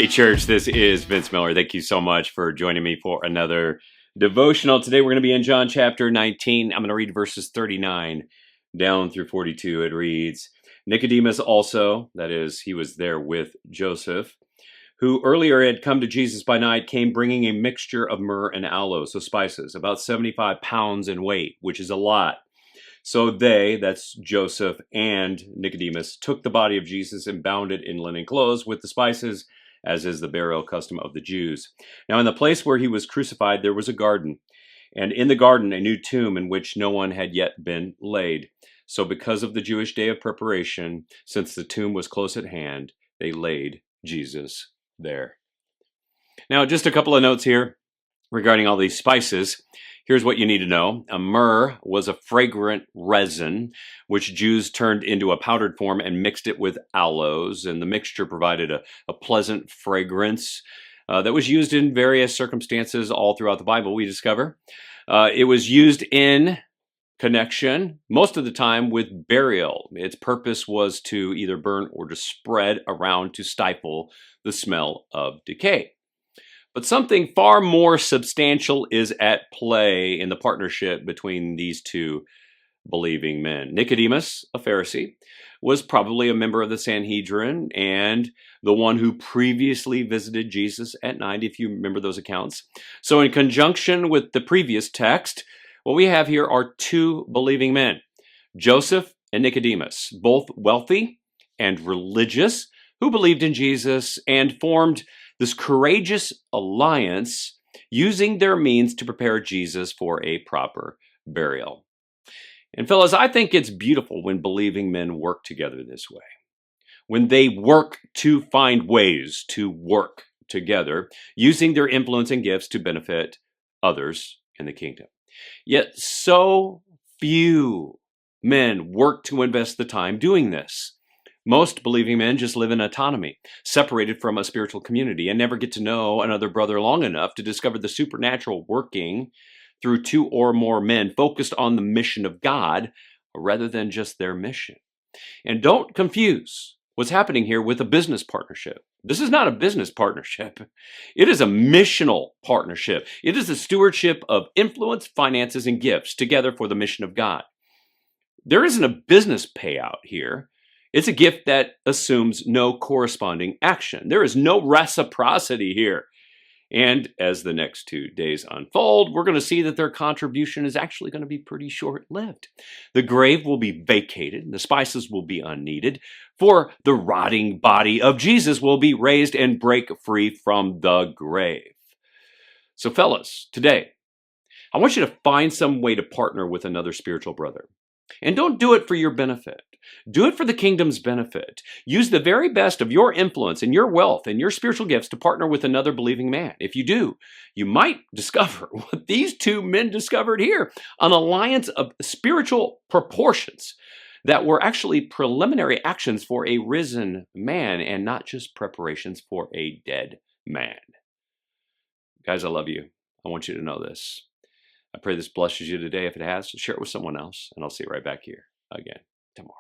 Hey, church, this is Vince Miller. Thank you so much for joining me for another devotional. Today, we're going to be in John chapter 19. I'm going to read verses 39 down through 42. It reads, Nicodemus also, that is, he was there with Joseph, who earlier had come to Jesus by night, came bringing a mixture of myrrh and aloes, so spices, about 75 pounds in weight, which is a lot. So they, that's Joseph and Nicodemus, took the body of Jesus and bound it in linen clothes with the spices, as is the burial custom of the Jews. Now in the place where he was crucified, there was a garden, and in the garden a new tomb in which no one had yet been laid. So because of the Jewish day of preparation, since the tomb was close at hand, they laid Jesus there. Now, just a couple of notes here regarding all these spices. Here's what you need to know. A myrrh was a fragrant resin, which Jews turned into a powdered form and mixed it with aloes, and the mixture provided a pleasant fragrance that was used in various circumstances all throughout the Bible, we discover. It was used in connection, most of the time, with burial. Its purpose was to either burn or to spread around to stifle the smell of decay. But something far more substantial is at play in the partnership between these two believing men. Nicodemus, a Pharisee, was probably a member of the Sanhedrin and the one who previously visited Jesus at night, if you remember those accounts. So in conjunction with the previous text, what we have here are two believing men, Joseph and Nicodemus, both wealthy and religious, who believed in Jesus and formed this courageous alliance using their means to prepare Jesus for a proper burial. And fellas, I think it's beautiful when believing men work together this way. When they work to find ways to work together, using their influence and gifts to benefit others in the kingdom. Yet so few men work to invest the time doing this. Most believing men just live in autonomy, separated from a spiritual community, and never get to know another brother long enough to discover the supernatural working through two or more men focused on the mission of God rather than just their mission. And don't confuse what's happening here with a business partnership. This is not a business partnership. It is a missional partnership. It is a stewardship of influence, finances, and gifts together for the mission of God. There isn't a business payout here. It's a gift that assumes no corresponding action. There is no reciprocity here. And as the next 2 days unfold, we're going to see that their contribution is actually going to be pretty short-lived. The grave will be vacated, the spices will be unneeded, for the rotting body of Jesus will be raised and break free from the grave. So fellas, today, I want you to find some way to partner with another spiritual brother. And don't do it for your benefit. Do it for the kingdom's benefit. Use the very best of your influence and your wealth and your spiritual gifts to partner with another believing man. If you do, you might discover what these two men discovered here, an alliance of spiritual proportions that were actually preliminary actions for a risen man and not just preparations for a dead man. Guys, I love you. I want you to know this. I pray this blesses you today. If it has, share it with someone else, and I'll see you right back here again tomorrow.